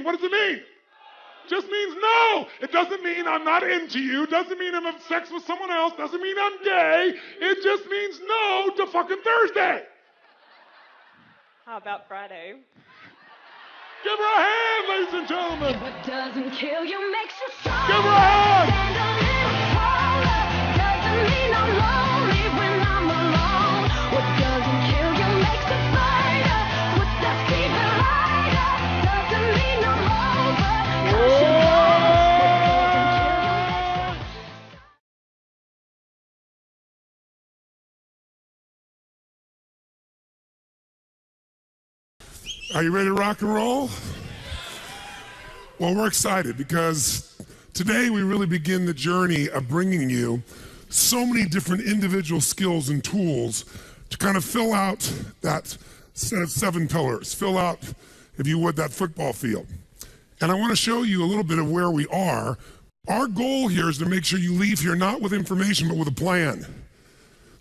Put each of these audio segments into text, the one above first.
What does it mean? Just means no. It doesn't mean I'm not into you. Doesn't mean I'm having sex with someone else. Doesn't mean I'm gay. It just means no to fucking Thursday. How about Friday? Give her a hand, ladies and gentlemen. What doesn't kill you makes you stronger. Give her a hand. Stand a little taller. Doesn't mean I'm lonely when I'm alone. What doesn't kill you makes you fighter. Footsteps keep it lighter. Doesn't mean I'm over. Are you ready to rock and roll? Well, we're excited because today we really begin the journey of bringing you so many different individual skills and tools to kind of fill out that set of 7 pillars, fill out, if you would, that football field. And I want to show you a little bit of where we are. Our goal here is to make sure you leave here not with information, but with a plan.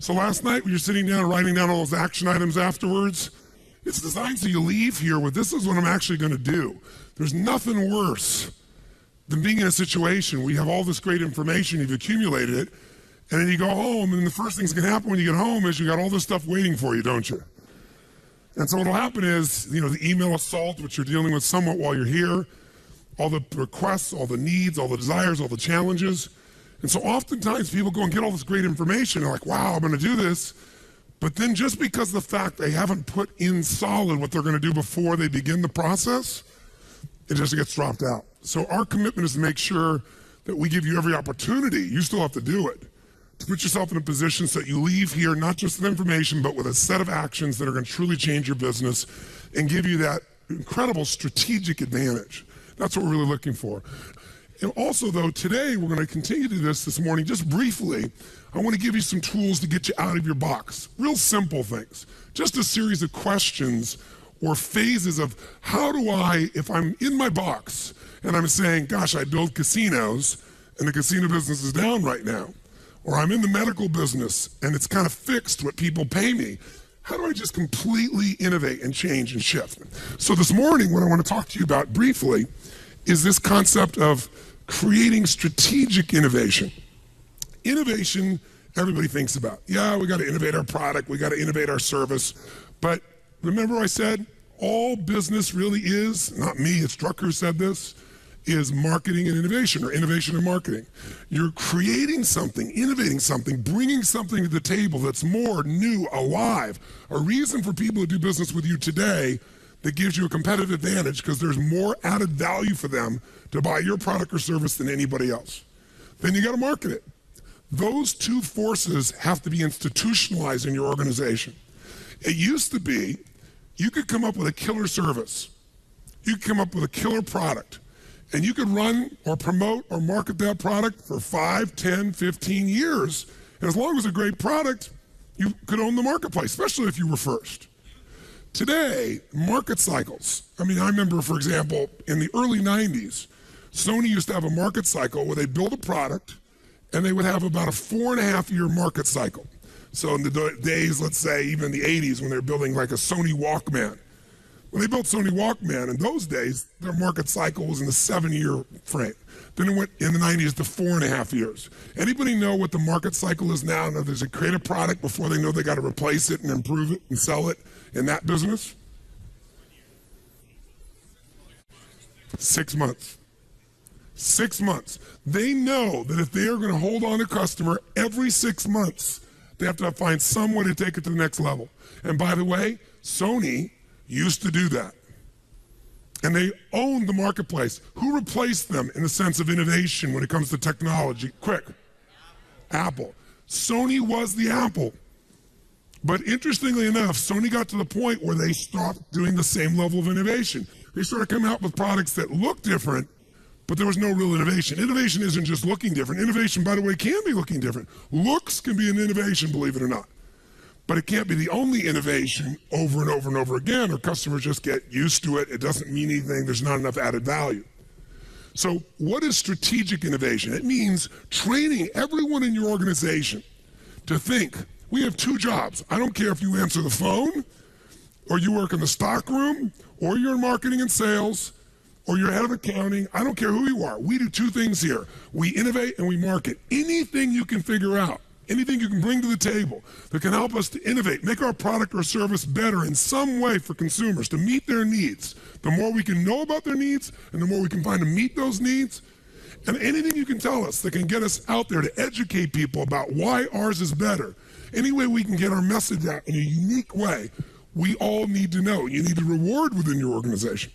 So last night when you're sitting down and writing down all those action items afterwards, it's designed so you leave here with, this is what I'm actually going to do. There's nothing worse than being in a situation where you have all this great information, you've accumulated it, and then you go home, and the first thing's going to happen when you get home is you got all this stuff waiting for you, don't you? And so what'll happen is, the email assault, which you're dealing with somewhat while you're here, all the requests, all the needs, all the desires, all the challenges. And so oftentimes people go and get all this great information, they're like, wow, I'm going to do this. But then just because of the fact they haven't put in solid what they're going to do before they begin the process, it just gets dropped out. So our commitment is to make sure that we give you every opportunity, you still have to do it, to put yourself in a position so that you leave here not just with information, but with a set of actions that are going to truly change your business and give you that incredible strategic advantage. That's what we're really looking for. And also, though, today we're going to continue to do this morning, just briefly. I want to give you some tools to get you out of your box. Real simple things. Just a series of questions or phases of how do I, if I'm in my box and I'm saying, gosh, I build casinos and the casino business is down right now, or I'm in the medical business and it's kind of fixed what people pay me, how do I just completely innovate and change and shift? So this morning, what I want to talk to you about briefly is this concept of creating strategic innovation. Innovation, everybody thinks about. Yeah, we got to innovate our product, we got to innovate our service. But remember I said, all business really is, not me, it's Drucker who said this, is marketing and innovation, or innovation and marketing. You're creating something, innovating something, bringing something to the table that's more new, alive, a reason for people to do business with you today that gives you a competitive advantage because there's more added value for them to buy your product or service than anybody else. Then you got to market it. Those two forces have to be institutionalized in your organization. It used to be you could come up with a killer service. You could come up with a killer product. And you could run or promote or market that product for 5, 10, 15 years. And as long as it's a great product, you could own the marketplace, especially if you were first. Today, market cycles. I remember, for example, in the early 90s, Sony used to have a market cycle where they build a product and they would have about a 4.5-year market cycle. So in the days, let's say, even the 80s, when they were building like a Sony Walkman, when they built Sony Walkman, in those days, their market cycle was in the 7-year frame. Then it went in the 90s to 4.5 years. Anybody know what the market cycle is now? Now there's a create a product before they know they got to replace it and improve it and sell it in that business? 6 months. 6 months. They know that if they are going to hold on to a customer every 6 months, they have to find some way to take it to the next level. And by the way, Sony used to do that. And they owned the marketplace. Who replaced them in the sense of innovation when it comes to technology? Quick. Apple. Sony was the Apple. But interestingly enough, Sony got to the point where they stopped doing the same level of innovation. They started coming out with products that looked different, but there was no real innovation. Innovation isn't just looking different. Innovation, by the way, can be looking different. Looks can be an innovation, believe it or not. But it can't be the only innovation over and over and over again, or customers just get used to it. It doesn't mean anything. There's not enough added value. So what is strategic innovation? It means training everyone in your organization to think, we have 2 jobs. I don't care if you answer the phone, or you work in the stock room, or you're in marketing and sales, or you're head of accounting, I don't care who you are. We do two things here. We innovate and we market. Anything you can figure out, anything you can bring to the table that can help us to innovate, make our product or service better in some way for consumers to meet their needs. The more we can know about their needs and the more we can find to meet those needs, and anything you can tell us that can get us out there to educate people about why ours is better, any way we can get our message out in a unique way, we all need to know. You need to reward within your organization.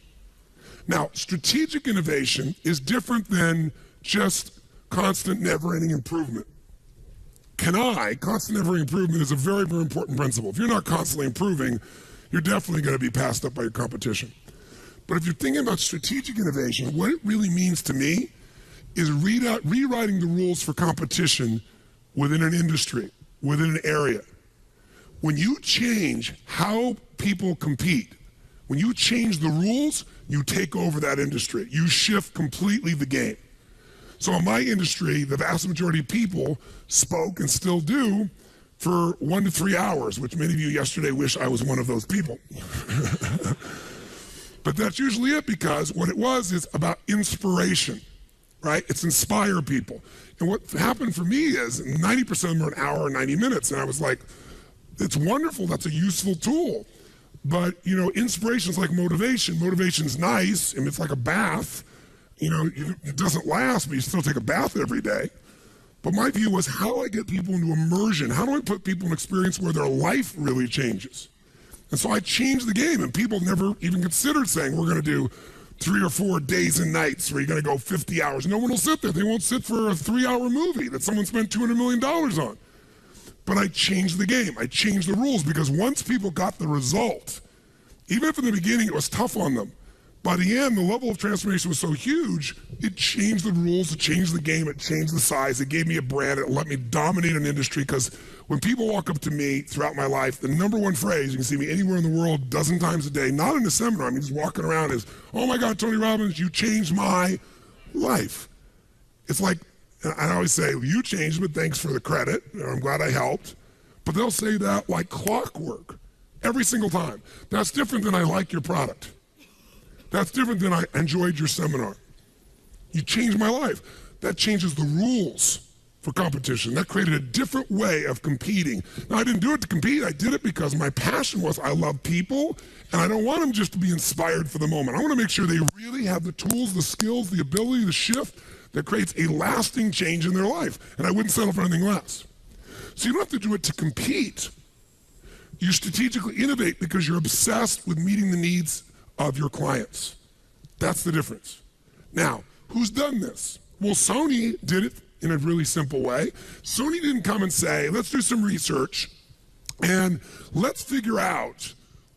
Now, strategic innovation is different than just constant, never-ending improvement. Constant, never-ending improvement is a very, very important principle. If you're not constantly improving, you're definitely going to be passed up by your competition. But if you're thinking about strategic innovation, what it really means to me is rewriting the rules for competition within an industry, within an area. When you change how people compete, when you change the rules, you take over that industry. You shift completely the game. So in my industry, the vast majority of people spoke and still do for 1 to 3 hours, which many of you yesterday wish I was one of those people. But that's usually it, because what it was is about inspiration, right? It's inspire people. And what happened for me is 90% of them are an hour or 90 minutes. And I was like, it's wonderful. That's a useful tool. But, you know, inspiration is like motivation. Motivation's nice, and it's like a bath. You know, it doesn't last, but you still take a bath every day. But my view was, how do I get people into immersion? How do I put people in an experience where their life really changes? And so I changed the game, and people never even considered saying, we're going to do 3 or 4 days and nights where you're going to go 50 hours. No one will sit there. They won't sit for a 3-hour movie that someone spent $200 million on. But I changed the game. I changed the rules, because once people got the result, even if in the beginning it was tough on them, by the end, the level of transformation was so huge, it changed the rules, it changed the game, it changed the size, it gave me a brand, it let me dominate an industry. Because when people walk up to me throughout my life, the number one phrase, you can see me anywhere in the world, dozen times a day, not in a seminar, I mean just walking around, is, oh my God, Tony Robbins, you changed my life. It's like, I always say, you changed, but thanks for the credit, I'm glad I helped. But they'll say that like clockwork, every single time. That's different than I like your product. That's different than I enjoyed your seminar. You changed my life. That changes the rules for competition. That created a different way of competing. Now, I didn't do it to compete. I did it because my passion was, I love people, and I don't want them just to be inspired for the moment. I want to make sure they really have the tools, the skills, the ability to shift that creates a lasting change in their life. And I wouldn't settle for anything less. So you don't have to do it to compete. You strategically innovate because you're obsessed with meeting the needs of your clients. That's the difference. Now, who's done this? Well, Sony did it in a really simple way. Sony didn't come and say, let's do some research and let's figure out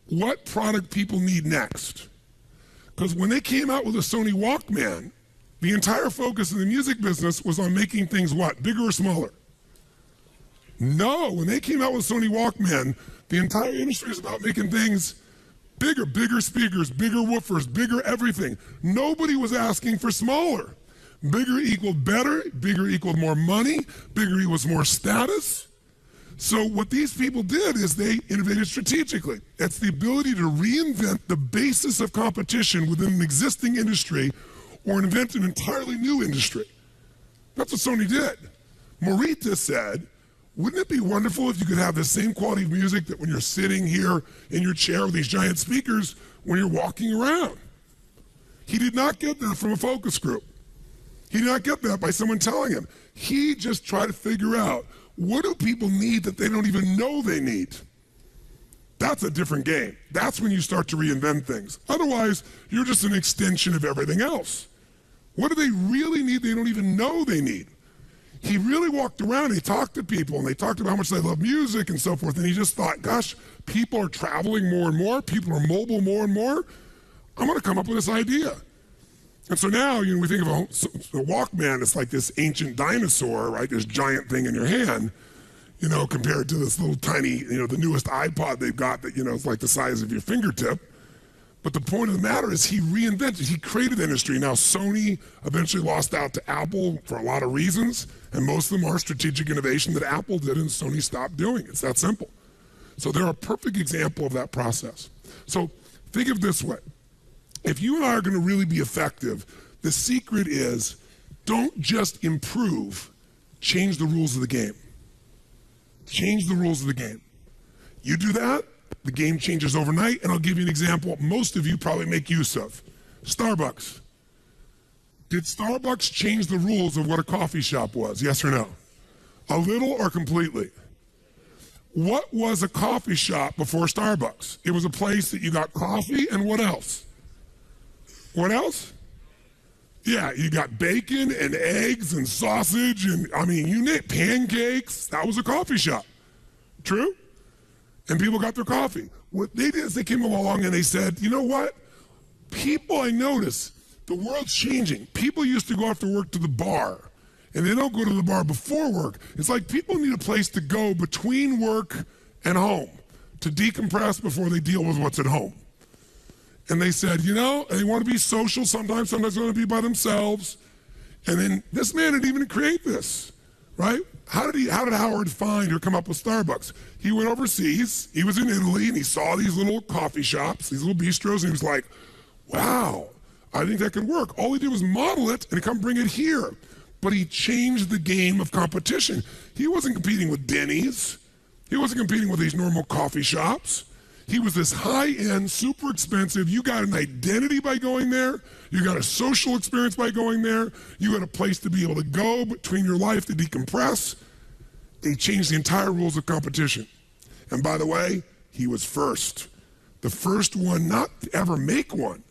what product people need next. Because when they came out with a Sony Walkman, the entire focus of the music business was on making things what? Bigger or smaller? No, when they came out with Sony Walkman, the entire industry is about making things bigger, bigger speakers, bigger woofers, bigger everything. Nobody was asking for smaller. Bigger equaled better, bigger equaled more money, bigger equals more status. So what these people did is they innovated strategically. It's the ability to reinvent the basis of competition within an existing industry or invent an entirely new industry. That's what Sony did. Morita said, wouldn't it be wonderful if you could have the same quality of music that when you're sitting here in your chair with these giant speakers, when you're walking around? He did not get that from a focus group. He did not get that by someone telling him. He just tried to figure out, what do people need that they don't even know they need? That's a different game. That's when you start to reinvent things. Otherwise, you're just an extension of everything else. What do they really need they don't even know they need? He really walked around, he talked to people, and they talked about how much they love music and so forth, and he just thought, gosh, people are traveling more and more, people are mobile more and more, I'm gonna come up with this idea. And so now, you know, we think of a Walkman, it's like this ancient dinosaur, right, this giant thing in your hand, you know, compared to this little tiny, you know, the newest iPod they've got that, you know, is like the size of your fingertip. But the point of the matter is he reinvented, he created the industry. Now Sony eventually lost out to Apple for a lot of reasons, and most of them are strategic innovation that Apple did and Sony stopped doing. It's that simple. So they're a perfect example of that process. So think of it this way. if you and I are going to really be effective, the secret is don't just improve, change the rules of the game. Change the rules of the game. You do that, the game changes overnight, and I'll give you an example most of you probably make use of. Starbucks. Did Starbucks change the rules of what a coffee shop was, yes or no? A little or completely? What was a coffee shop before Starbucks? It was a place that you got coffee and what else? What else? Yeah, you got bacon and eggs and sausage and, I mean, you name pancakes. That was a coffee shop. True? And people got their coffee. What they did is they came along and they said, you know what? People, I notice, the world's changing. People used to go after work to the bar, and they don't go to the bar before work. It's like people need a place to go between work and home to decompress before they deal with what's at home. And they said, you know, they want to be social sometimes they want to be by themselves. And then this man didn't even create this, right? How did Howard find or come up with Starbucks? He went overseas, he was in Italy, and he saw these little coffee shops, these little bistros, and he was like, wow, I think that could work. All he did was model it and come bring it here. But he changed the game of competition. He wasn't competing with Denny's. He wasn't competing with these normal coffee shops. He was this high-end, super expensive. You got an identity by going there. You got a social experience by going there. You got a place to be able to go between your life to decompress. They changed the entire rules of competition. And by the way, he was first. The first one not to ever make one.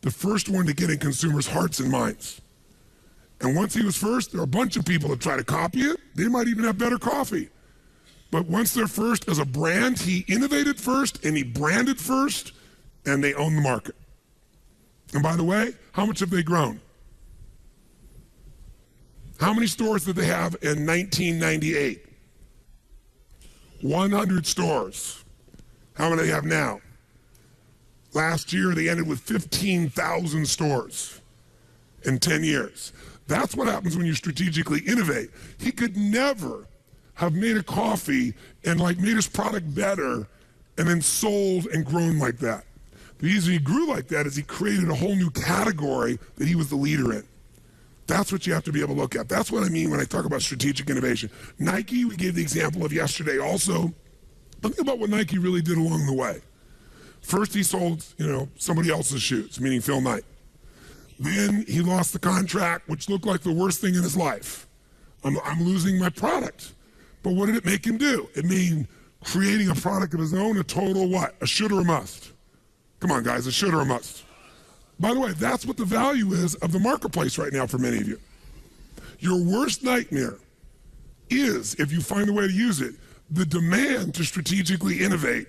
The first one to get in consumers' hearts and minds. And once he was first, there are a bunch of people that try to copy it. They might even have better coffee. But once they're first as a brand, he innovated first and he branded first, and they own the market. And by the way, how much have they grown? How many stores did they have in 1998? 100 stores. How many do they have now? Last year, they ended with 15,000 stores in 10 years. That's what happens when you strategically innovate. He could never have made a coffee and made his product better and then sold and grown like that. The reason he grew like that is he created a whole new category that he was the leader in. That's what you have to be able to look at. That's what I mean when I talk about strategic innovation. Nike, we gave the example of yesterday also. Think about what Nike really did along the way. First, he sold, somebody else's shoes, meaning Phil Knight. Then he lost the contract, which looked like the worst thing in his life. I'm losing my product. But what did it make him do? It made creating a product of his own a total what? A should or a must. Come on, guys, a should or a must. By the way, that's what the value is of the marketplace right now for many of you. Your worst nightmare is, if you find a way to use it, the demand to strategically innovate.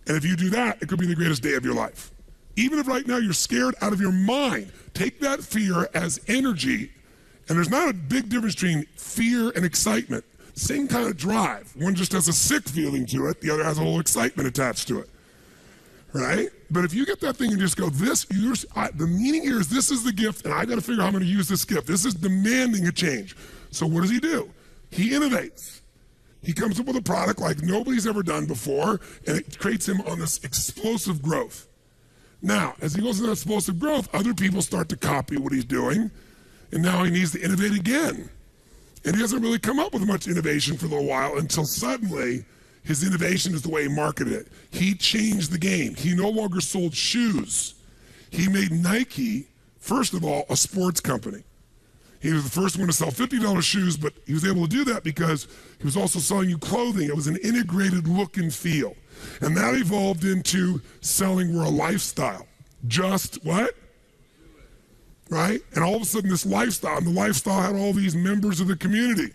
And if you do that, it could be the greatest day of your life. Even if right now you're scared out of your mind, take that fear as energy. And there's not a big difference between fear and excitement. Same kind of drive. One just has a sick feeling to it. The other has a little excitement attached to it. Right? But if you get that thing and just go, the meaning here is this is the gift, and I got to figure out how I'm going to use this gift. This is demanding a change. So what does he do? He innovates. He comes up with a product like nobody's ever done before, and it creates him on this explosive growth. Now, as he goes into that explosive growth, other people start to copy what he's doing, and now he needs to innovate again. And he hasn't really come up with much innovation for a little while until suddenly his innovation is the way he marketed it. He changed the game. He no longer sold shoes. He made Nike, first of all, a sports company. He was the first one to sell $50 shoes, but he was able to do that because he was also selling you clothing. It was an integrated look and feel. And that evolved into selling we're a lifestyle. Just what? Right? And all of a sudden this lifestyle, and the lifestyle had all these members of the community.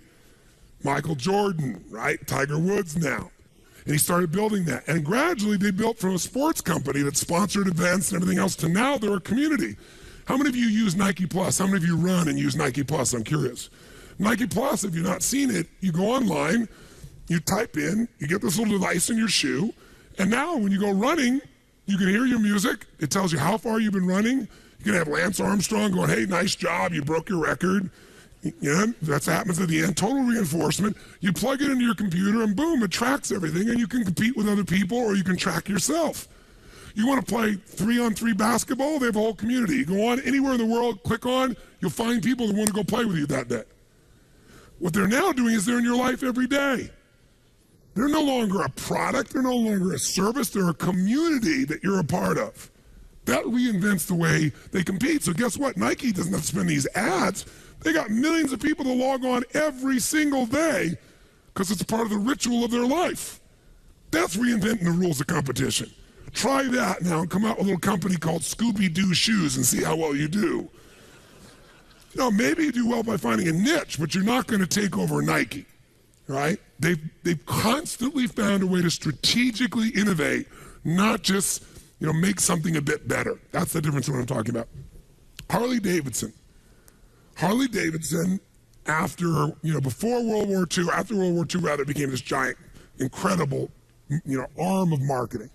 Michael Jordan, right? Tiger Woods now. And he started building that. And gradually they built from a sports company that sponsored events and everything else to now they're a community. How many of you use Nike Plus? How many of you run and use Nike Plus? I'm curious. Nike Plus, if you've not seen it, you go online, you type in, you get this little device in your shoe, and now when you go running, you can hear your music. It tells you how far you've been running. You can have Lance Armstrong going, hey, nice job, you broke your record. That's what happens at the end. Total reinforcement. You plug it into your computer, and boom, it tracks everything, and you can compete with other people, or you can track yourself. You want to play 3-on-3 basketball? They have a whole community. You go on anywhere in the world, click on, you'll find people that want to go play with you that day. What they're now doing is they're in your life every day. They're no longer a product, they're no longer a service, they're a community that you're a part of. That reinvents the way they compete. So guess what? Nike doesn't have to spend these ads. They got millions of people that log on every single day because it's part of the ritual of their life. That's reinventing the rules of competition. Try that now and come out with a little company called Scooby-Doo Shoes and see how well you do. Now, maybe you do well by finding a niche, but you're not going to take over Nike, right? They've constantly found a way to strategically innovate, not just make something a bit better. That's the difference in what I'm talking about. Harley Davidson, before World War II, after World War II, rather, became this giant, incredible, arm of marketing.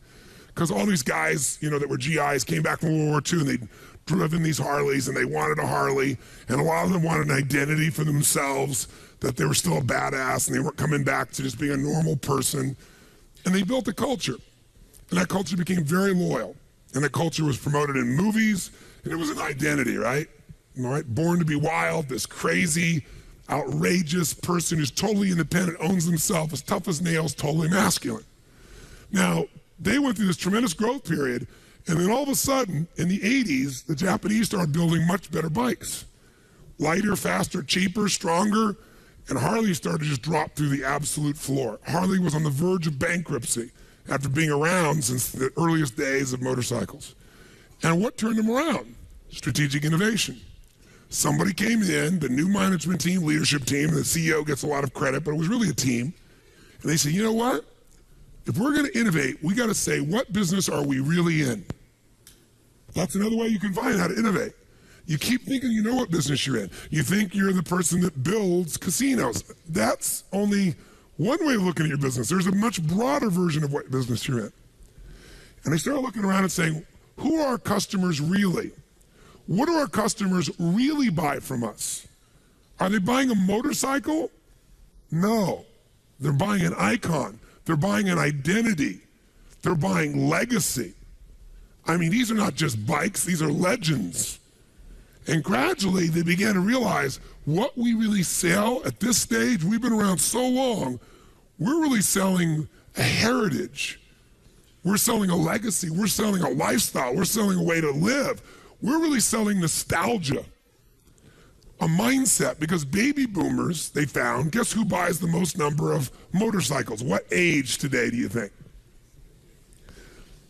Because all these guys, that were GIs came back from World War II and they'd driven these Harleys and they wanted a Harley. And a lot of them wanted an identity for themselves, that they were still a badass and they weren't coming back to just being a normal person. And they built a culture. And that culture became very loyal. And that culture was promoted in movies, and it was an identity, right? All right? Born to be wild, this crazy, outrageous person who's totally independent, owns himself, is tough as nails, totally masculine. Now, they went through this tremendous growth period, and then all of a sudden, in the 80s, the Japanese started building much better bikes. Lighter, faster, cheaper, stronger, and Harley started to just drop through the absolute floor. Harley was on the verge of bankruptcy after being around since the earliest days of motorcycles. And what turned them around? Strategic innovation. Somebody came in, the new management team, leadership team, the CEO gets a lot of credit, but it was really a team. And they said, you know what? If we're going to innovate, we got to say, what business are we really in? That's another way you can find how to innovate. You keep thinking you know what business you're in. You think you're the person that builds casinos. That's only one way of looking at your business. There's a much broader version of what business you're in. And they started looking around and saying, who are our customers really? What do our customers really buy from us? Are they buying a motorcycle? No. They're buying an icon. They're buying an identity. They're buying legacy. I mean, these are not just bikes, these are legends. And gradually they began to realize what we really sell at this stage, we've been around so long, we're really selling a heritage. We're selling a legacy. We're selling a lifestyle. We're selling a way to live. We're really selling nostalgia, a mindset, because baby boomers, they found, guess who buys the most number of motorcycles? What age today do you think?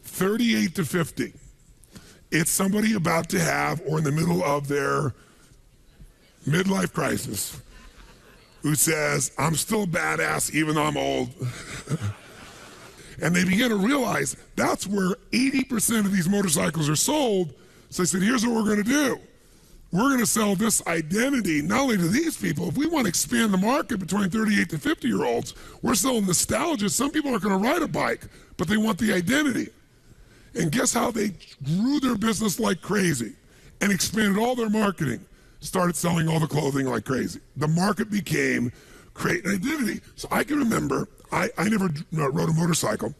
38 to 50. It's somebody about to have or in the middle of their midlife crisis who says, I'm still a badass even though I'm old. And they began to realize that's where 80% of these motorcycles are sold. So they said, here's what we're going to do. We're going to sell this identity not only to these people. If we want to expand the market between 38 to 50-year-olds, we're selling nostalgia. Some people aren't going to ride a bike, but they want the identity. And guess how they grew their business like crazy and expanded all their marketing, started selling all the clothing like crazy. The market became create an identity. So I can remember, I never rode a motorcycle.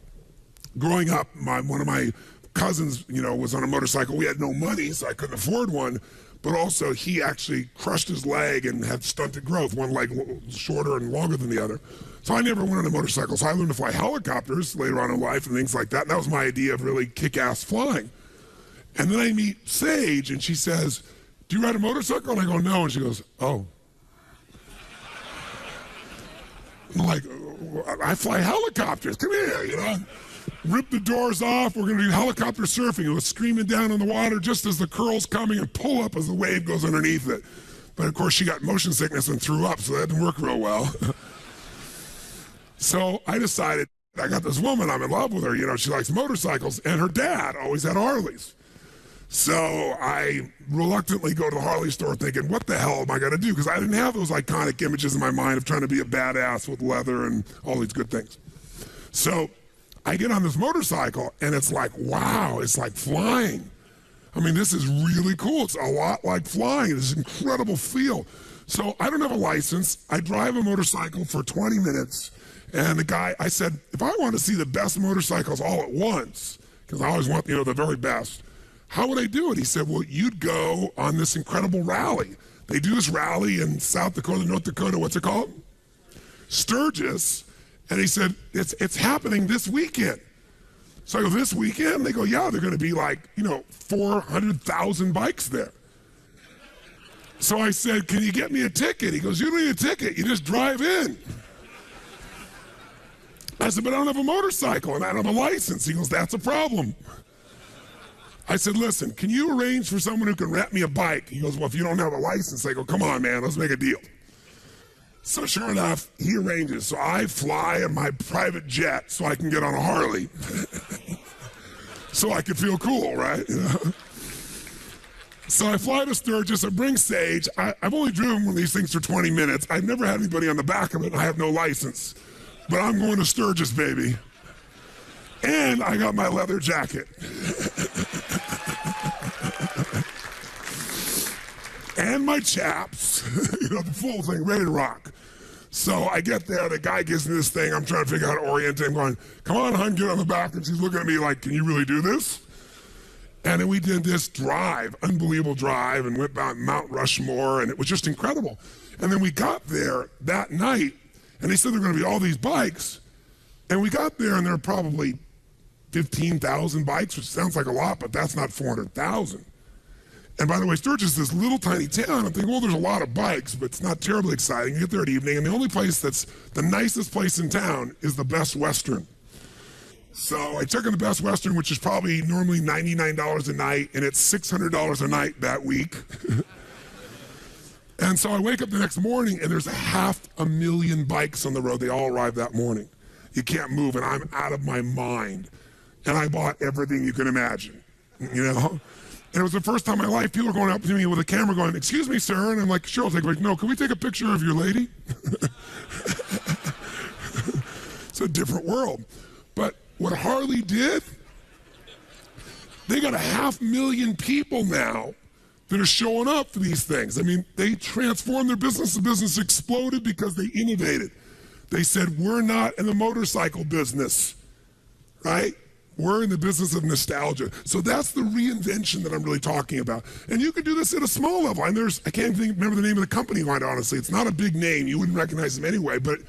Growing up, one of my cousins, was on a motorcycle. We had no money, so I couldn't afford one. But also, he actually crushed his leg and had stunted growth, one leg shorter and longer than the other. So I never went on a motorcycle. So I learned to fly helicopters later on in life and things like that. And that was my idea of really kick-ass flying. And then I meet Sage, and she says, do you ride a motorcycle? And I go, no. And she goes, oh. I'm like, I fly helicopters. Come here, Rip the doors off. We're going to do helicopter surfing. It was screaming down on the water just as the curl's coming and pull up as the wave goes underneath it. But of course, she got motion sickness and threw up, so that didn't work real well. So I decided, I got this woman, I'm in love with her. She likes motorcycles, and her dad always had Harleys. So I reluctantly go to the Harley store thinking, what the hell am I going to do? Because I didn't have those iconic images in my mind of trying to be a badass with leather and all these good things. So I get on this motorcycle, and it's like, wow, it's like flying. I mean, this is really cool. It's a lot like flying. It's an incredible feel. So I don't have a license. I drive a motorcycle for 20 minutes, and the guy, I said, if I want to see the best motorcycles all at once, because I always want, the very best. How would I do it? He said, well, you'd go on this incredible rally. They do this rally in South Dakota, North Dakota, what's it called? Sturgis. And he said, it's happening this weekend. So I go, this weekend? They go, yeah, they're going to be like, 400,000 bikes there. So I said, can you get me a ticket? He goes, you don't need a ticket. You just drive in. I said, but I don't have a motorcycle and I don't have a license. He goes, that's a problem. I said, listen, can you arrange for someone who can rent me a bike? He goes, well, if you don't have a license. I go, come on, man, let's make a deal. So sure enough, he arranges. So I fly in my private jet so I can get on a Harley. So I can feel cool, right? So I fly to Sturgis, I bring Sage. I've only driven one of these things for 20 minutes. I've never had anybody on the back of it, and I have no license. But I'm going to Sturgis, baby. And I got my leather jacket. And my chaps, the full thing, ready to rock. So I get there, the guy gives me this thing, I'm trying to figure out how to orient him, going, come on, hon, get on the back. And she's looking at me like, can you really do this? And then we did this drive, unbelievable drive, and went down Mount Rushmore, and it was just incredible. And then we got there that night, and they said there were going to be all these bikes, and we got there, and there were probably 15,000 bikes, which sounds like a lot, but that's not 400,000. And by the way, Sturgis is this little tiny town. I'm thinking, well, there's a lot of bikes, but it's not terribly exciting. You get there at evening, and the only place that's the nicest place in town is the Best Western. So I took in the Best Western, which is probably normally $99 a night, and it's $600 a night that week. And so I wake up the next morning, and there's 500,000 bikes on the road. They all arrived that morning. You can't move, and I'm out of my mind. And I bought everything you can imagine, And it was the first time in my life people were going up to me with a camera going, excuse me, sir. And I'm like, sure, I'll take it. No, can we take a picture of your lady? It's a different world. But what Harley did, they got 500,000 people now that are showing up for these things. I mean, they transformed their business. The business exploded because they innovated. They said, we're not in the motorcycle business, right? We're in the business of nostalgia. So that's the reinvention that I'm really talking about. And you can do this at a small level. And I can't even remember the name of the company, quite honestly. It's not a big name. You wouldn't recognize them anyway. But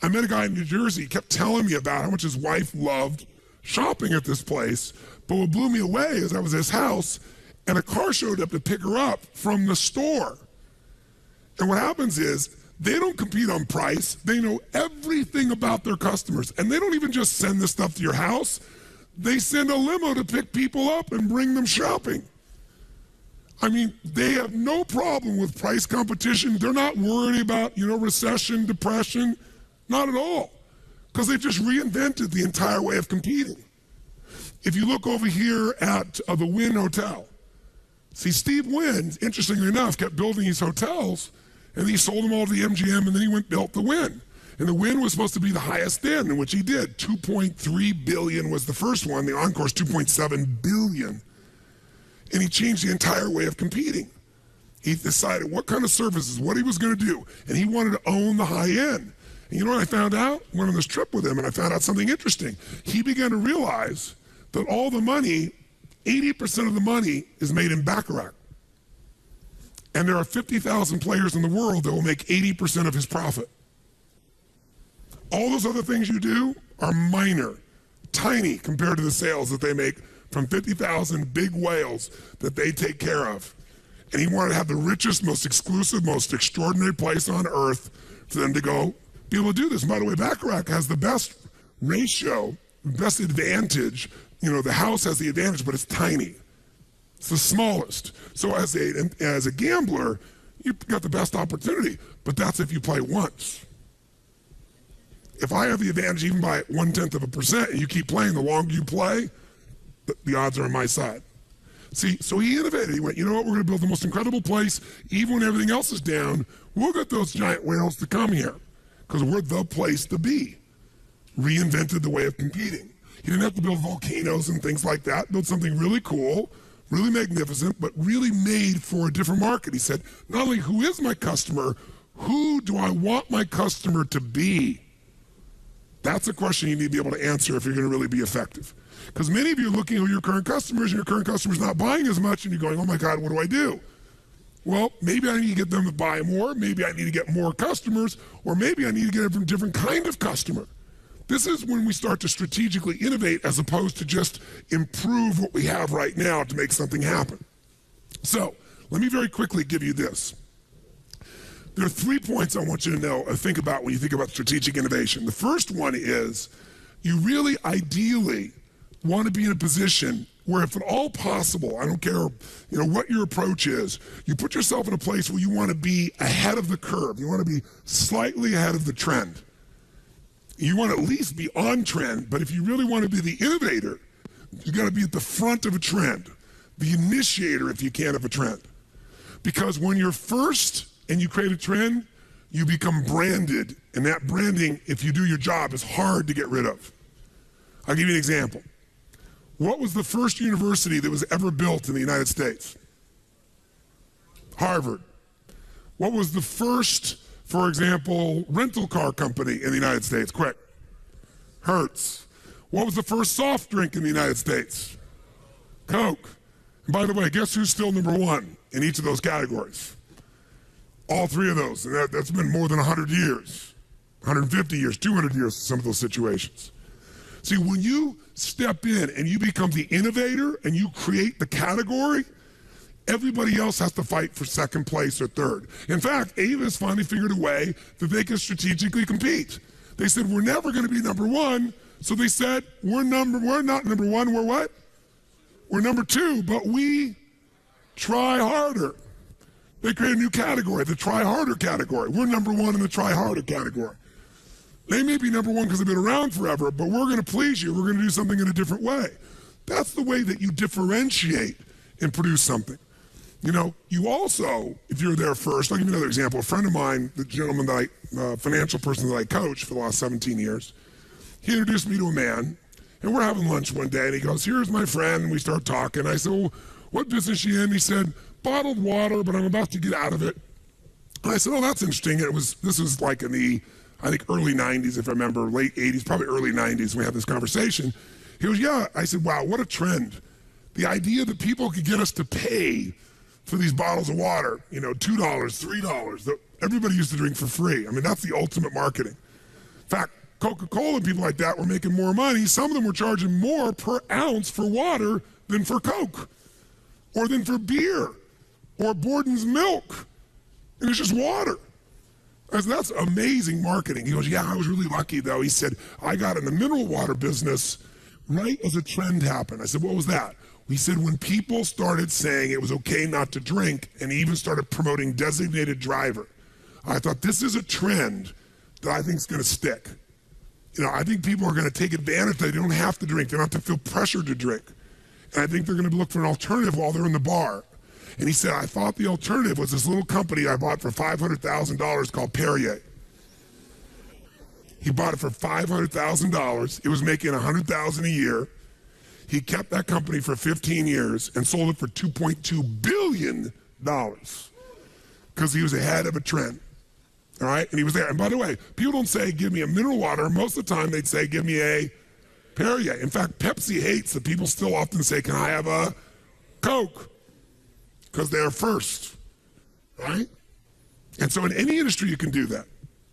I met a guy in New Jersey. He kept telling me about how much his wife loved shopping at this place. But what blew me away is I was at his house, and a car showed up to pick her up from the store. And what happens is they don't compete on price. They know everything about their customers. And they don't even just send this stuff to your house. They send a limo to pick people up and bring them shopping. I mean, they have no problem with price competition. They're not worried about, recession, depression. Not at all. Because they've just reinvented the entire way of competing. If you look over here at the Wynn Hotel, see, Steve Wynn, interestingly enough, kept building these hotels, and he sold them all to the MGM, and then he went built the Wynn. And the Wynn was supposed to be the highest end, in which he did. $2.3 billion was the first one. The Encore's $2.7 billion. And he changed the entire way of competing. He decided what kind of services, what he was going to do. And he wanted to own the high end. And you know what I found out? Went on this trip with him, and I found out something interesting. He began to realize that all the money, 80% of the money, is made in Baccarat. And there are 50,000 players in the world that will make 80% of his profit. All those other things you do are minor, tiny compared to the sales that they make from 50,000 big whales that they take care of. And he wanted to have the richest, most exclusive, most extraordinary place on earth for them to go be able to do this. And by the way, Baccarat has the best ratio, the best advantage. The house has the advantage, but it's tiny. It's the smallest. So as a gambler, you've got the best opportunity, but that's if you play once. If I have the advantage even by 0.1%, and you keep playing, the longer you play, the odds are on my side. See, so he innovated. He went, you know what, we're going to build the most incredible place. Even when everything else is down, we'll get those giant whales to come here because we're the place to be. Reinvented the way of competing. He didn't have to build volcanoes and things like that. Built something really cool, really magnificent, but really made for a different market. He said, not only who is my customer, who do I want my customer to be? That's a question you need to be able to answer if you're going to really be effective. Because many of you are looking at your current customers and your current customers not buying as much and you're going, oh my God, what do I do? Well, maybe I need to get them to buy more, maybe I need to get more customers, or maybe I need to get a different kind of customer. This is when we start to strategically innovate as opposed to just improve what we have right now to make something happen. So, let me very quickly give you this. There are 3 points I want you to know or think about when you think about strategic innovation. The first one is you really ideally want to be in a position where, if at all possible, I don't care what your approach is, you put yourself in a place where you want to be ahead of the curve. You want to be slightly ahead of the trend. You want to at least be on trend, but if you really want to be the innovator, you got to be at the front of a trend, the initiator, if you can, of a trend. Because when you're first and you create a trend, you become branded, and that branding, if you do your job, is hard to get rid of. I'll give you an example. What was the first university that was ever built in the United States? Harvard. What was the first, for example, rental car company in the United States? Quick. Hertz. What was the first soft drink in the United States? Coke. And by the way, guess who's still number one in each of those categories? All 3 of those. And that's been more than 100 years, 150 years, 200 years in some of those situations. See, when you step in and you become the innovator and you create the category, everybody else has to fight for second place or third. In fact, Avis finally figured a way that they can strategically compete. They said, we're never going to be number one. So they said, we're not number one, we're what? We're number 2, but we try harder. They created a new category, the try harder category. We're number 1 in the try harder category. They may be number 1 because they've been around forever, but we're going to please you. We're going to do something in a different way. That's the way that you differentiate and produce something. You also, if you're there first, I'll give you another example. A friend of mine, the gentleman that financial person that I coached for the last 17 years, he introduced me to a man, and we're having lunch one day, and he goes, here's my friend, and we start talking. I said, well, what business are you in? He said, bottled water, but I'm about to get out of it. And I said, oh, that's interesting. And this was like in the, I think, early 90s, if I remember, late 80s, probably early 90s, when we had this conversation. He goes, yeah. I said, wow, what a trend. The idea that people could get us to pay for these bottles of water, $2, $3, that everybody used to drink for free. I mean, that's the ultimate marketing. In fact, Coca-Cola and people like that were making more money. Some of them were charging more per ounce for water than for Coke, or than for beer, or Borden's milk. And it's just water. I said, that's amazing marketing. He goes, yeah, I was really lucky, though. He said, I got in the mineral water business right as a trend happened. I said, what was that? He said, when people started saying it was okay not to drink, and even started promoting designated driver, I thought, this is a trend that I think is going to stick. I think people are going to take advantage that they don't have to drink. They don't have to feel pressured to drink. And I think they're going to look for an alternative while they're in the bar. And he said, I thought the alternative was this little company I bought for $500,000 called Perrier. He bought it for $500,000. It was making $100,000 a year. He kept that company for 15 years and sold it for $2.2 billion because he was ahead of a trend. All right? And he was there. And by the way, people don't say, give me a mineral water. Most of the time, they'd say, give me a Perrier. In fact, Pepsi hates that people still often say, can I have a Coke? Because they're first, right? And so in any industry, you can do that.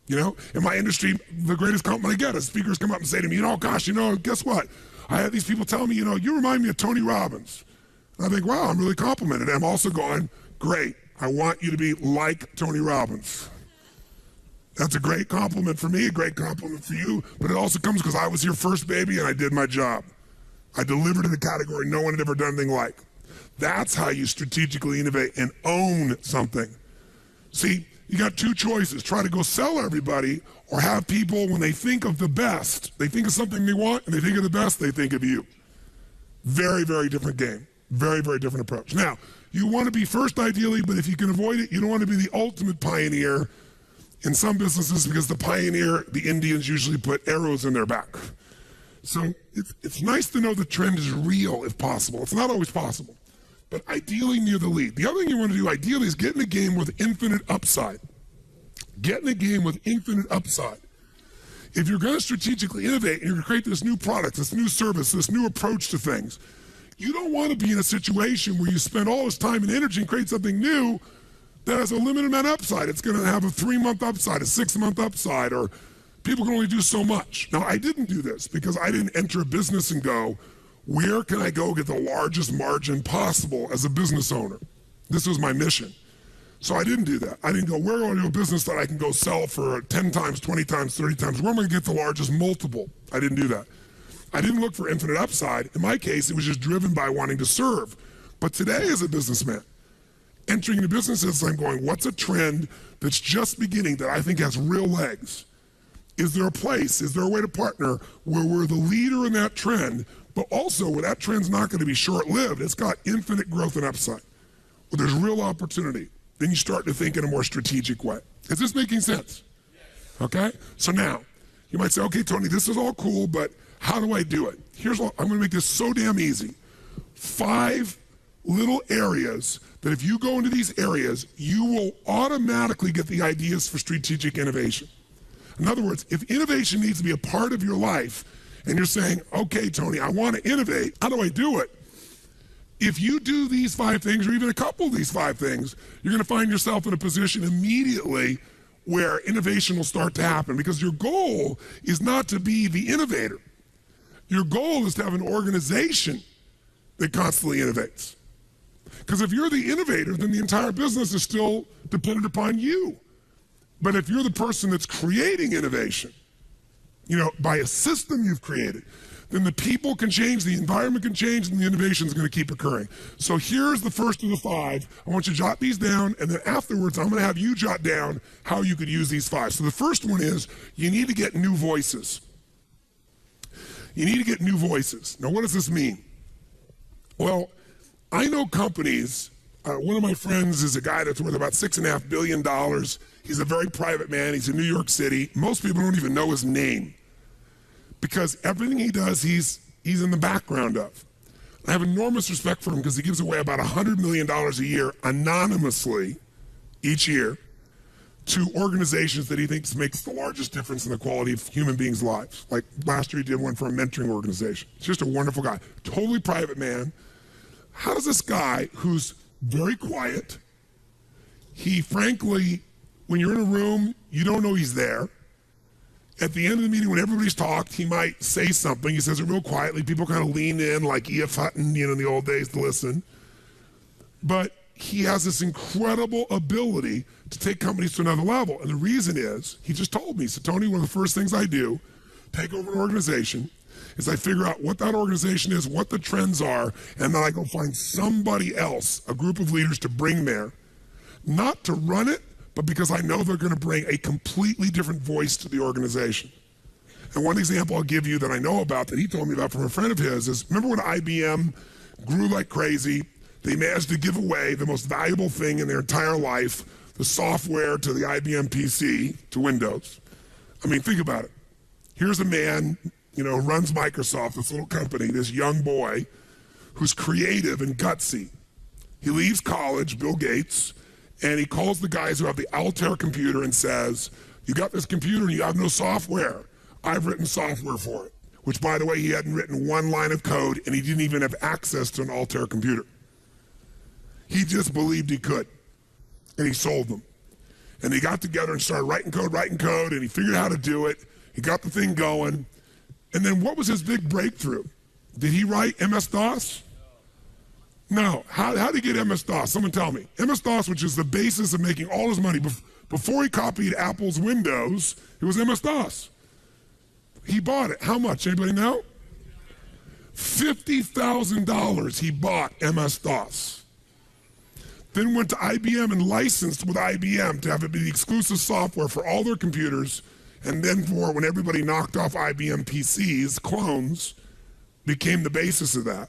In my industry, the greatest compliment I get is speakers come up and say to me, gosh, guess what? I have these people tell me, you remind me of Tony Robbins. And I think, wow, I'm really complimented. I'm also going, great. I want you to be like Tony Robbins. That's a great compliment for me, a great compliment for you, but it also comes because I was here first, baby, and I did my job. I delivered in a category no one had ever done anything like. That's how you strategically innovate and own something. See, you got 2 choices. Try to go sell everybody, or have people, when they think of the best, they think of something they want, and they think of the best, they think of you. Very, very different game. Very, very different approach. Now, you want to be first ideally, but if you can avoid it, you don't want to be the ultimate pioneer in some businesses, because the pioneer, the Indians usually put arrows in their back. So it's nice to know the trend is real if possible. It's not always possible, but ideally near the lead. The other thing you want to do ideally is get in a game with infinite upside. Get in a game with infinite upside. If you're going to strategically innovate and you're going to create this new product, this new service, this new approach to things, you don't want to be in a situation where you spend all this time and energy and create something new that has a limited amount of upside. It's going to have a 3-month upside, a 6-month upside, or people can only do so much. Now, I didn't do this because I didn't enter a business and go, where can I go get the largest margin possible as a business owner? This was my mission. So I didn't do that. I didn't go, where do I do a business that I can go sell for 10 times, 20 times, 30 times? Where am I going to get the largest multiple? I didn't do that. I didn't look for infinite upside. In my case, it was just driven by wanting to serve. But today as a businessman, entering into businesses, I'm going, what's a trend that's just beginning that I think has real legs? Is there a place, is there a way to partner where we're the leader in that trend, but also where that trend's not going to be short-lived, it's got infinite growth and upside, where there's real opportunity. Then you start to think in a more strategic way. Is this making sense? Okay? So now, you might say, okay, Tony, this is all cool, but how do I do it? Here's what, I'm going to make this so damn easy. 5 little areas that if you go into these areas, you will automatically get the ideas for strategic innovation. In other words, if innovation needs to be a part of your life, and you're saying, okay, Tony, I want to innovate, how do I do it? If you do these 5 things, or even a couple of these 5 things, you're going to find yourself in a position immediately where innovation will start to happen, because your goal is not to be the innovator. Your goal is to have an organization that constantly innovates. Because if you're the innovator, then the entire business is still dependent upon you. But if you're the person that's creating innovation, by a system you've created, then the people can change, the environment can change, and the innovation is going to keep occurring. So here's the first of the 5. I want you to jot these down, and then afterwards, I'm going to have you jot down how you could use these 5. So the first one is, you need to get new voices. You need to get new voices. Now, what does this mean? Well, I know companies. One of my friends is a guy that's worth about $6.5 billion. He's a very private man. He's in New York City. Most people don't even know his name, because everything he does, he's in the background of. I have enormous respect for him because he gives away about $100 million a year anonymously each year to organizations that he thinks makes the largest difference in the quality of human beings' lives. Like last year he did one for a mentoring organization. He's just a wonderful guy. Totally private man. How does this guy, who's very quiet, he frankly, when you're in a room, you don't know he's there. At the end of the meeting, when everybody's talked, he might say something. He says it real quietly. People kind of lean in like E.F. Hutton, in the old days to listen. But he has this incredible ability to take companies to another level. And the reason is, he just told me, he said, Tony, one of the first things I do, take over an organization, is I figure out what that organization is, what the trends are, and then I go find somebody else, a group of leaders to bring there, not to run it, but because I know they're going to bring a completely different voice to the organization. And one example I'll give you that I know about, that he told me about from a friend of his, is remember when IBM grew like crazy? They managed to give away the most valuable thing in their entire life, the software to the IBM PC, to Windows. I mean, think about it. Here's a man, who runs Microsoft, this little company, this young boy who's creative and gutsy. He leaves college, Bill Gates, and he calls the guys who have the Altair computer and says, you got this computer and you have no software. I've written software for it. Which, by the way, he hadn't written one line of code, and he didn't even have access to an Altair computer. He just believed he could, and he sold them. And they got together and started writing code, and he figured out how to do it. He got the thing going. And then what was his big breakthrough? Did he write MS-DOS? No. How did he get MS-DOS? Someone tell me. MS-DOS, which is the basis of making all his money. Before he copied Apple's Windows, it was MS-DOS. He bought it. How much? Anybody know? $50,000 he bought MS-DOS. Then went to IBM and licensed with IBM to have it be the exclusive software for all their computers. And then for when everybody knocked off IBM PCs, clones became the basis of that.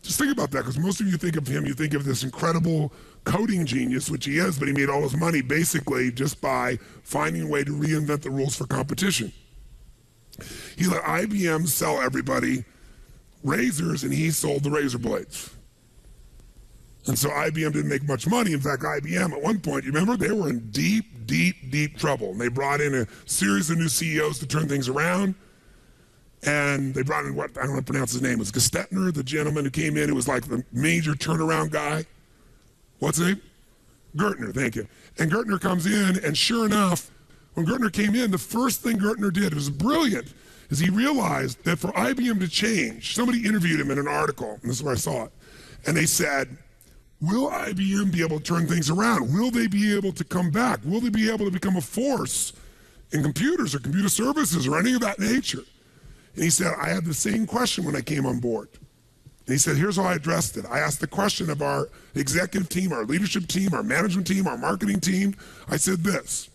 Just think about that, because most of you think of him, you think of this incredible coding genius, which he is, but he made all his money basically just by finding a way to reinvent the rules for competition. He let IBM sell everybody razors, and he sold the razor blades. And so IBM didn't make much money. In fact, IBM at one point, you remember, they were in deep, deep, deep trouble. And they brought in a series of new CEOs to turn things around. And they brought in what, I don't know how to pronounce his name, it was Gestetner, the gentleman who came in, who was like the major turnaround guy. What's his name? Gertner, thank you. And Gertner comes in, and sure enough, when Gertner came in, the first thing Gertner did, it was brilliant, is he realized that for IBM to change, somebody interviewed him in an article, and this is where I saw it, and they said, will IBM be able to turn things around? Will they be able to come back? Will they be able to become a force in computers or computer services or any of that nature? And he said, I had the same question when I came on board. And he said, here's how I addressed it. I asked the question of our executive team, our leadership team, our management team, our marketing team. I said this,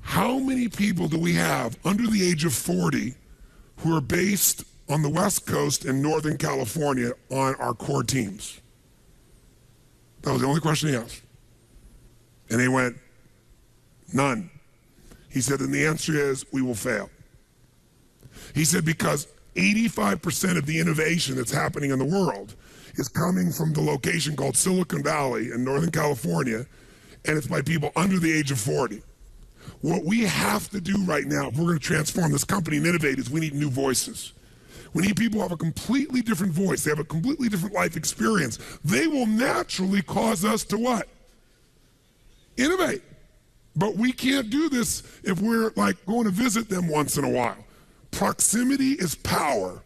how many people do we have under the age of 40 who are based on the West Coast and Northern California on our core teams? That was the only question he asked. And they went, none. He said, and the answer is, we will fail. He said, because 85% of the innovation that's happening in the world is coming from the location called Silicon Valley in Northern California, and it's by people under the age of 40. What we have to do right now, if we're going to transform this company and innovate, is we need new voices. We need people who have a completely different voice. They have a completely different life experience. They will naturally cause us to what? Innovate. But we can't do this if we're like going to visit them once in a while. Proximity is power.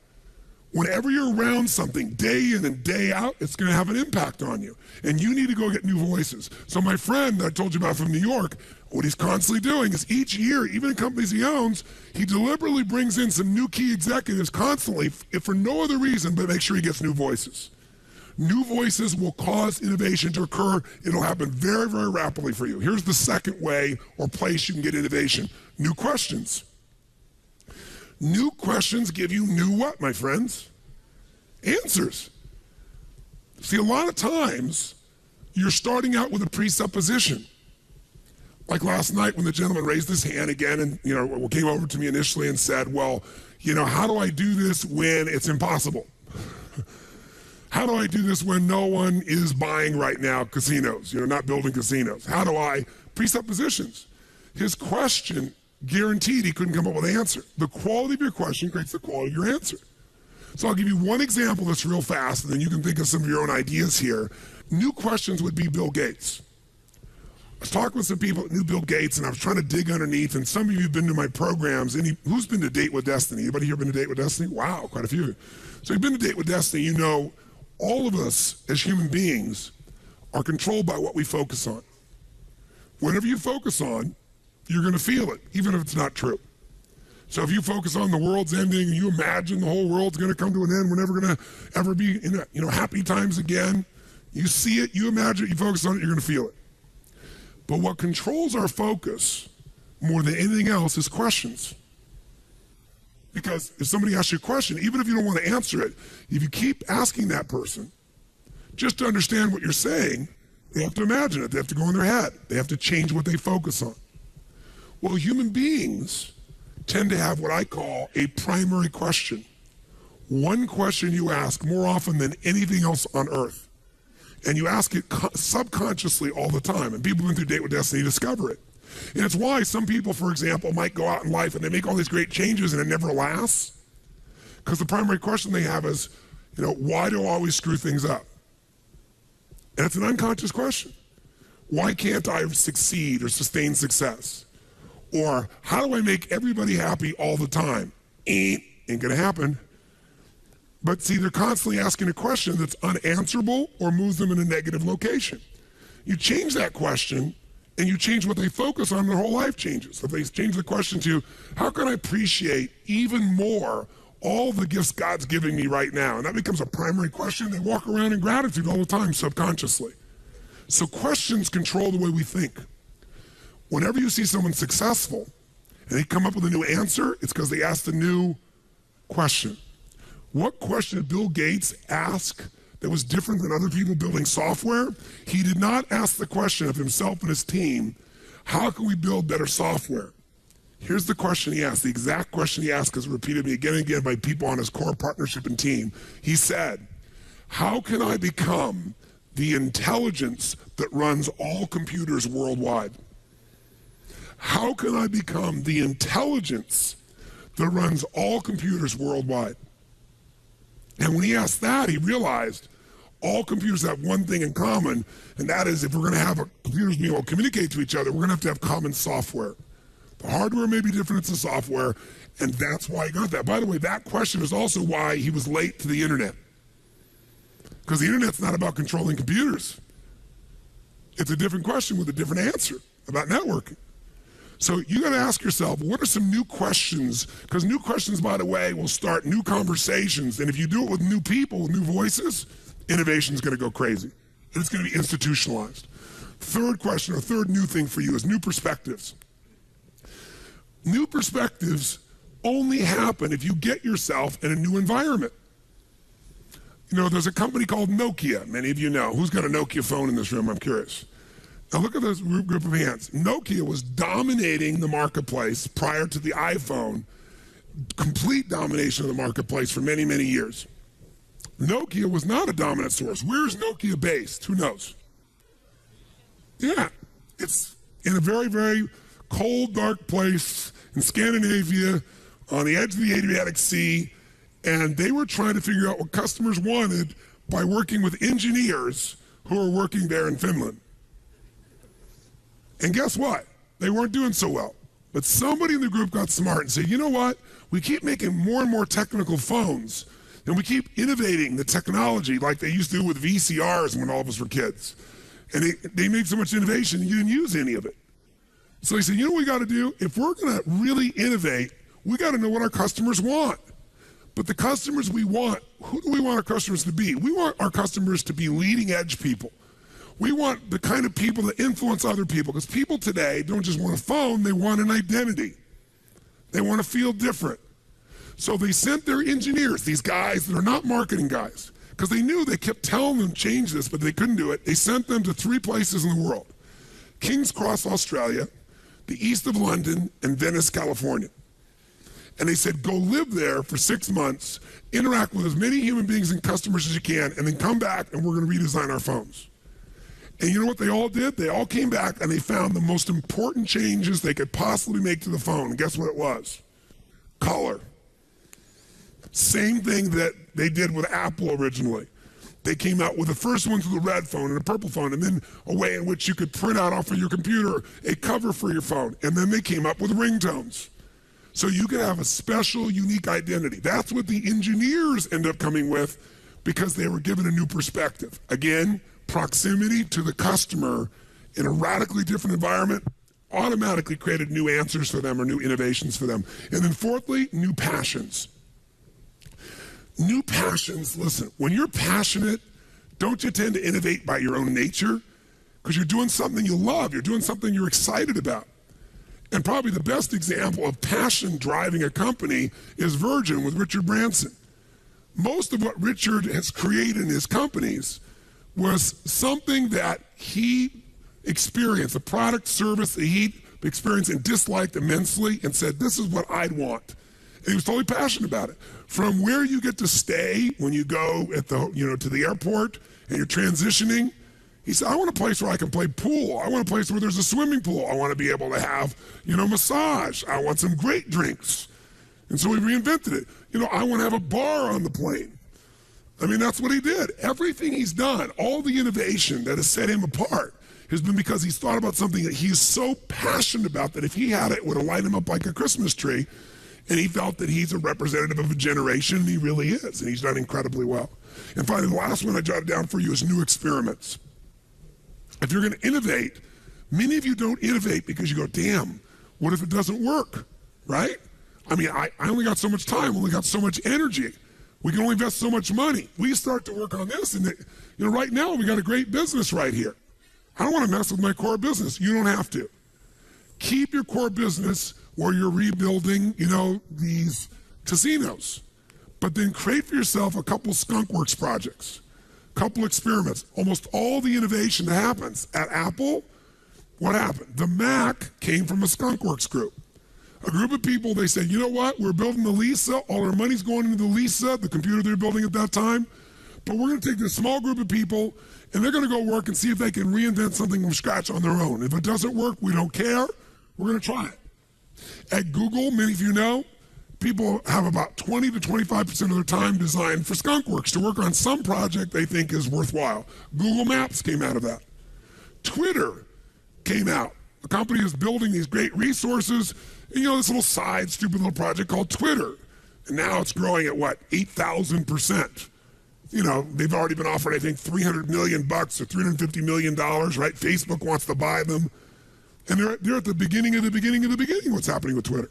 Whenever you're around something day in and day out, it's going to have an impact on you. And you need to go get new voices. So my friend that I told you about from New York, what he's constantly doing is each year, even in companies he owns, he deliberately brings in some new key executives constantly, if for no other reason, but make sure he gets new voices. New voices will cause innovation to occur. It'll happen very, very rapidly for you. Here's the second way or place you can get innovation. New questions. New questions give you new what, my friends? Answers. See, a lot of times, you're starting out with a presupposition. Like last night when the gentleman raised his hand again and, came over to me initially and said, well, how do I do this when it's impossible? How do I do this when no one is buying right now casinos, not building casinos? How do I? Presuppositions. His question guaranteed he couldn't come up with an answer. The quality of your question creates the quality of your answer. So I'll give you one example that's real fast, and then you can think of some of your own ideas here. New questions would be Bill Gates. I was talking with some people that knew Bill Gates, and I was trying to dig underneath, and some of you have been to my programs. Who's been to Date with Destiny? Anybody here been to Date with Destiny? Wow, quite a few. So you've been to Date with Destiny, you know all of us as human beings are controlled by what we focus on. Whatever you focus on, you're going to feel it, even if it's not true. So if you focus on the world's ending and you imagine the whole world's going to come to an end, we're never going to ever be in happy times again, you see it, you imagine it, you focus on it, you're going to feel it. But what controls our focus more than anything else is questions. Because if somebody asks you a question, even if you don't want to answer it, if you keep asking that person, just to understand what you're saying, they have to imagine it, they have to go in their head, they have to change what they focus on. Well, human beings tend to have what I call a primary question. One question you ask more often than anything else on earth. And you ask it subconsciously all the time. And people who through Date with Destiny discover it. And it's why some people, for example, might go out in life and they make all these great changes and it never lasts. Because the primary question they have is, why do I always screw things up? And it's an unconscious question. Why can't I succeed or sustain success? Or how do I make everybody happy all the time? Ain't gonna happen. But see, they're constantly asking a question that's unanswerable or moves them in a negative location. You change that question and you change what they focus on, their whole life changes. If they change the question to, how can I appreciate even more all the gifts God's giving me right now? And that becomes a primary question. They walk around in gratitude all the time subconsciously. So questions control the way we think. Whenever you see someone successful and they come up with a new answer, it's because they asked a new question. What question did Bill Gates ask that was different than other people building software? He did not ask the question of himself and his team, how can we build better software? Here's the question he asked, the exact question he asked, because it repeated me again and again by people on his core partnership and team. He said, how can I become the intelligence that runs all computers worldwide? How can I become the intelligence that runs all computers worldwide? And when he asked that, he realized all computers have one thing in common, and that is if we're going to have computers be able to communicate to each other, we're going to have common software. The hardware may be different, it's the software, and that's why he got that. By the way, that question is also why he was late to the internet. Because the internet's not about controlling computers. It's a different question with a different answer about networking. So you got to ask yourself, what are some new questions? Because new questions, by the way, will start new conversations. And if you do it with new people, with new voices, innovation is going to go crazy. And it's going to be institutionalized. Third question, or third new thing for you is new perspectives. New perspectives only happen if you get yourself in a new environment. You know, there's a company called Nokia, many of you know. Who's got a Nokia phone in this room? I'm curious. Now look at this group of hands. Nokia was dominating the marketplace prior to the iPhone, complete domination of the marketplace for many, many years. Nokia was not a dominant source. Where is Nokia based? Who knows? Yeah, it's in a very, very cold, dark place in Scandinavia on the edge of the Adriatic Sea, and they were trying to figure out what customers wanted by working with engineers who are working there in Finland. And guess what? They weren't doing so well. But somebody in the group got smart and said, you know what? We keep making more and more technical phones, and we keep innovating the technology like they used to do with VCRs when all of us were kids. And they made so much innovation, you didn't use any of it. So he said, you know what we got to do? If we're going to really innovate, we got to know what our customers want. But the customers we want, who do we want our customers to be? We want our customers to be leading edge people. We want the kind of people that influence other people, because people today don't just want a phone, they want an identity. They want to feel different. So they sent their engineers, these guys that are not marketing guys, because they knew they kept telling them change this, but they couldn't do it. They sent them to 3 places in the world: King's Cross, Australia, the east of London, and Venice, California. And they said, go live there for 6 months, interact with as many human beings and customers as you can, and then come back and we're going to redesign our phones. And you know what they all did? They all came back and they found the most important changes they could possibly make to the phone. And guess what it was? Color. Same thing that they did with Apple originally. They came out with the first ones with a red phone and a purple phone, and then a way in which you could print out off of your computer a cover for your phone. And then they came up with ringtones. So you could have a special, unique identity. That's what the engineers end up coming with, because they were given a new perspective. Again, proximity to the customer in a radically different environment automatically created new answers for them or new innovations for them. And then fourthly, new passions. New passions, listen, when you're passionate, don't you tend to innovate by your own nature? Because you're doing something you love, you're doing something you're excited about. And probably the best example of passion driving a company is Virgin with Richard Branson. Most of what Richard has created in his companies was something that he experienced, a product, service that he experienced and disliked immensely, and said, this is what I'd want. And he was totally passionate about it. From where you get to stay when you go at the, to the airport and you're transitioning, he said, I want a place where I can play pool. I want a place where there's a swimming pool. I want to be able to have, massage. I want some great drinks. And so he reinvented it. I want to have a bar on the plane. I mean, that's what he did. Everything he's done, all the innovation that has set him apart, has been because he's thought about something that he's so passionate about that if he had it, it would have lighted him up like a Christmas tree. And he felt that he's a representative of a generation, and he really is. And he's done incredibly well. And finally, the last one I jotted down for you is new experiments. If you're going to innovate, many of you don't innovate because you go, damn, what if it doesn't work, right? I mean, I only got so much time, only got so much energy. We can only invest so much money. We start to work on this, and right now we got a great business right here. I don't want to mess with my core business. You don't have to. Keep your core business where you're rebuilding, these casinos. But then create for yourself a couple skunkworks projects, a couple experiments. Almost all the innovation that happens at Apple, what happened? The Mac came from a skunkworks group. A group of people, they said, you know what? We're building the Lisa. All our money's going into the Lisa, the computer they're building at that time. But we're going to take this small group of people, and they're going to go work and see if they can reinvent something from scratch on their own. If it doesn't work, we don't care. We're going to try it. At Google, many of you know, people have about 20 to 25% of their time designed for skunkworks to work on some project they think is worthwhile. Google Maps came out of that. Twitter came out. The company is building these great resources, and this little side, stupid little project called Twitter. And now it's growing at what, 8,000%. They've already been offered, I think, $300 million or $350 million, right? Facebook wants to buy them. And they're at the beginning of the beginning of the beginning, what's happening with Twitter.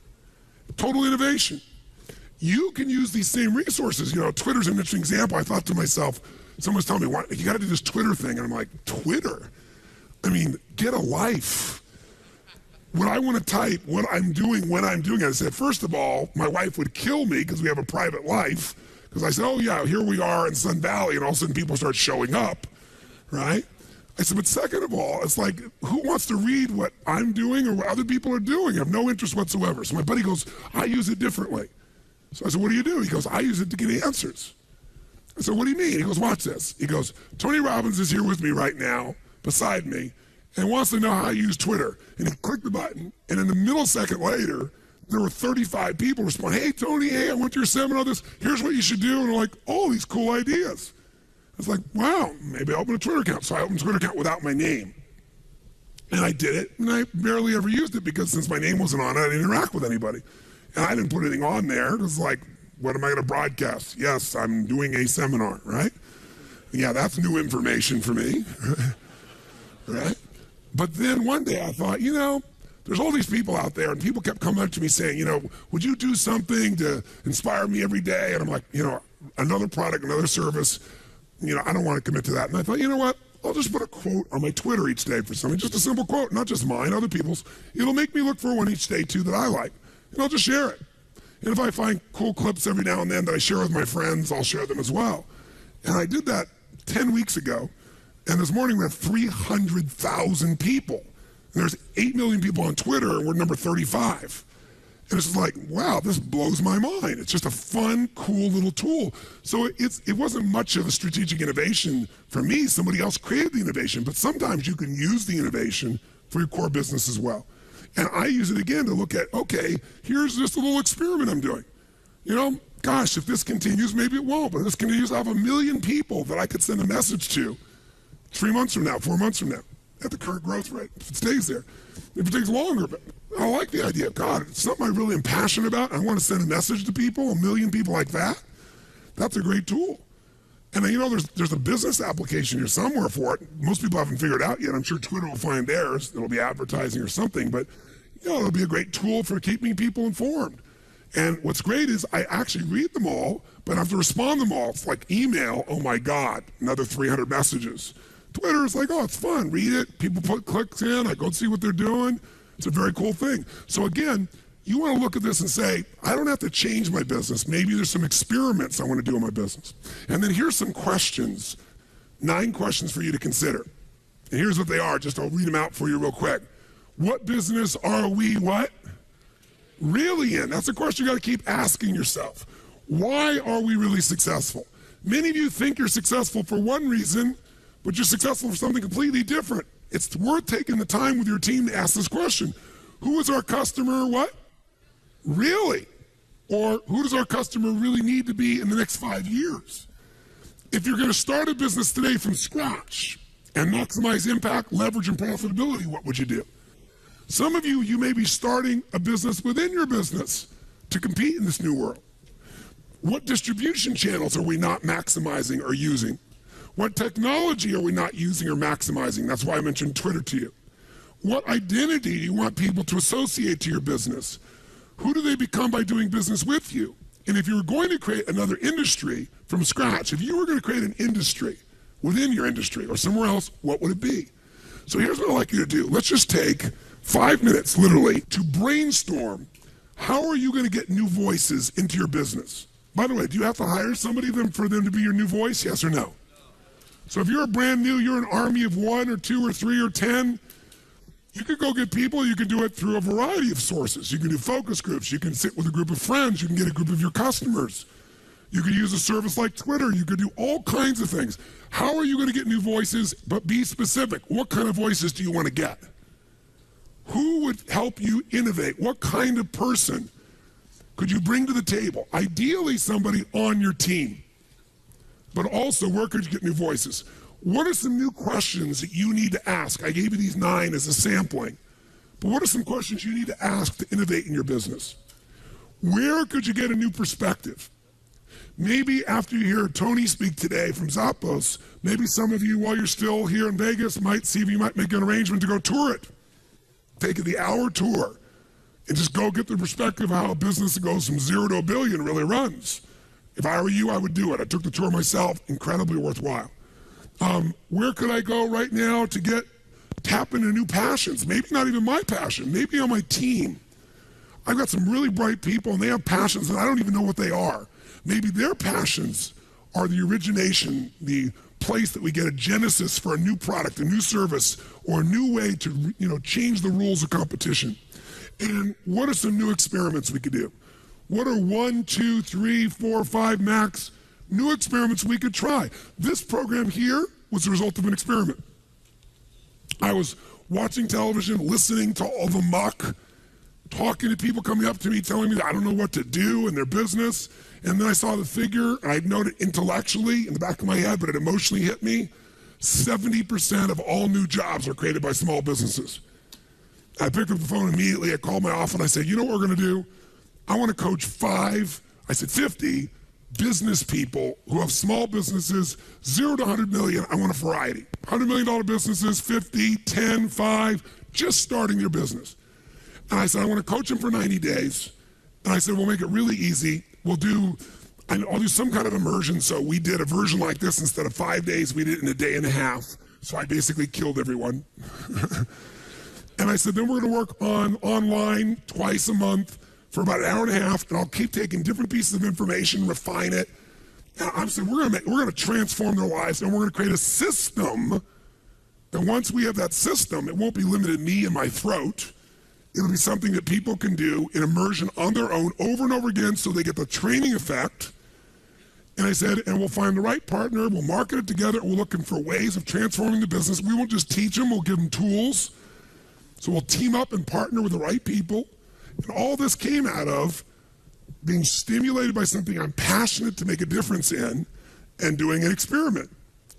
Total innovation. You can use these same resources. Twitter's an interesting example. I thought to myself, someone's telling me, you got to do this Twitter thing. And I'm like, Twitter? I mean, get a life. When I want to type what I'm doing when I'm doing it, I said, first of all, my wife would kill me because we have a private life. Because I said, oh yeah, here we are in Sun Valley, and all of a sudden people start showing up, right? I said, but second of all, it's like, who wants to read what I'm doing or what other people are doing? I have no interest whatsoever. So my buddy goes, I use it differently. So I said, what do you do? He goes, I use it to get answers. I said, what do you mean? He goes, watch this. He goes, Tony Robbins is here with me right now, beside me, and wants to know how I use Twitter. And he clicked the button, and in a millisecond later, there were 35 people respond, hey, Tony, hey, I went to your seminar, here's what you should do. And they're like, oh, these cool ideas. I was like, wow, maybe I'll open a Twitter account. So I opened a Twitter account without my name. And I did it, and I barely ever used it because since my name wasn't on it, I didn't interact with anybody. And I didn't put anything on there. It was like, what am I going to broadcast? Yes, I'm doing a seminar, right? Yeah, that's new information for me, right? But then one day I thought, there's all these people out there, and people kept coming up to me saying, would you do something to inspire me every day? And I'm like, another product, another service, I don't want to commit to that. And I thought, you know what? I'll just put a quote on my Twitter each day for something, just a simple quote, not just mine, other people's. It'll make me look for one each day, too, that I like, and I'll just share it. And if I find cool clips every now and then that I share with my friends, I'll share them as well. And I did that 10 weeks ago, and this morning we have 300,000 people. And there's 8 million people on Twitter, and we're number 35. And it's just like, wow, this blows my mind. It's just a fun, cool little tool. So it wasn't much of a strategic innovation for me. Somebody else created the innovation, but sometimes you can use the innovation for your core business as well. And I use it again to look at, okay, here's just a little experiment I'm doing. Gosh, if this continues, maybe it won't, but if this continues, I have 1 million people that I could send a message to 3 months from now, 4 months from now, at the current growth rate, if it stays there. If it takes longer, but I like the idea. God, it's something I really am passionate about. I want to send a message to people, 1 million people like that. That's a great tool. And there's a business application here somewhere for it. Most people haven't figured it out yet. I'm sure Twitter will find theirs. It'll be advertising or something, but it'll be a great tool for keeping people informed. And what's great is I actually read them all, but I have to respond to them all. It's like email, oh my God, another 300 messages. Twitter is like, oh, it's fun. Read it. People put clicks in. I go see what they're doing. It's a very cool thing. So again, you want to look at this and say, I don't have to change my business. Maybe there's some experiments I want to do in my business. And then here's some questions, 9 questions for you to consider. And here's what they are. Just I'll read them out for you real quick. What business are we what? Really in? That's a question you got to keep asking yourself. Why are we really successful? Many of you think you're successful for one reason, but you're successful for something completely different. It's worth taking the time with your team to ask this question. Who is our customer what? Really? Or who does our customer really need to be in the next 5 years? If you're going to start a business today from scratch and maximize impact, leverage, and profitability, what would you do? Some of you may be starting a business within your business to compete in this new world. What distribution channels are we not maximizing or using? What technology are we not using or maximizing? That's why I mentioned Twitter to you. What identity do you want people to associate to your business? Who do they become by doing business with you? And if you were going to create another industry from scratch, if you were going to create an industry within your industry or somewhere else, what would it be? So here's what I'd like you to do. Let's just take 5 minutes, literally, to brainstorm how are you going to get new voices into your business? By the way, do you have to hire somebody for them to be your new voice, yes or no? So if you're brand new, you're an army of 1 or 2 or 3 or 10, you could go get people. You can do it through a variety of sources. You can do focus groups. You can sit with a group of friends. You can get a group of your customers. You could use a service like Twitter. You could do all kinds of things. How are you going to get new voices? But be specific. What kind of voices do you want to get? Who would help you innovate? What kind of person could you bring to the table? Ideally, somebody on your team. But also, where could you get new voices? What are some new questions that you need to ask? I gave you these 9 as a sampling. But what are some questions you need to ask to innovate in your business? Where could you get a new perspective? Maybe after you hear Tony speak today from Zappos, maybe some of you, while you're still here in Vegas, might see if you might make an arrangement to go tour it. Take the hour tour and just go get the perspective of how a business that goes from 0 to $1 billion really runs. If I were you, I would do it. I took the tour myself, incredibly worthwhile. Where could I go right now to tap into new passions? Maybe not even my passion, maybe on my team. I've got some really bright people and they have passions and I don't even know what they are. Maybe their passions are the origination, the place that we get a genesis for a new product, a new service, or a new way to change the rules of competition. And what are some new experiments we could do? What are 1, 2, 3, 4, 5 max new experiments we could try? This program here was the result of an experiment. I was watching television, listening to all the muck, talking to people coming up to me, telling me that I don't know what to do in their business. And then I saw the figure, and I'd known it intellectually in the back of my head, but it emotionally hit me. 70% of all new jobs are created by small businesses. I picked up the phone immediately. I called my office, and I said, you know what we're going to do? I want to coach 50 business people who have small businesses, 0 to 100 million. I want a variety. $100 million businesses, 50, 10, 5, just starting their business. And I said, I want to coach them for 90 days. And I said, we'll make it really easy. I'll do some kind of immersion. So we did a version like this. Instead of 5 days, we did it in a day and a half. So I basically killed everyone. And I said, then we're going to work online twice a month for about an hour and a half, and I'll keep taking different pieces of information, refine it. And I'm saying we're going to transform their lives, and we're going to create a system that once we have that system, it won't be limited to me and my throat. It'll be something that people can do in immersion on their own over and over again so they get the training effect. And I said, and we'll find the right partner, we'll market it together, we're looking for ways of transforming the business. We won't just teach them, we'll give them tools. So we'll team up and partner with the right people. And all this came out of being stimulated by something I'm passionate to make a difference in and doing an experiment.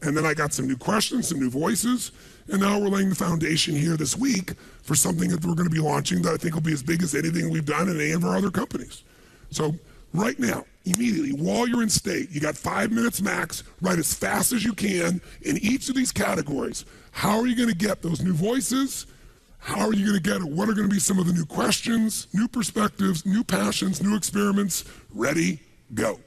And then I got some new questions, some new voices, and now we're laying the foundation here this week for something that we're going to be launching that I think will be as big as anything we've done in any of our other companies. So right now, immediately, while you're in state, you got 5 minutes max, write as fast as you can in each of these categories. How are you going to get those new voices? How are you going to get it? What are going to be some of the new questions, new perspectives, new passions, new experiments? Ready, go.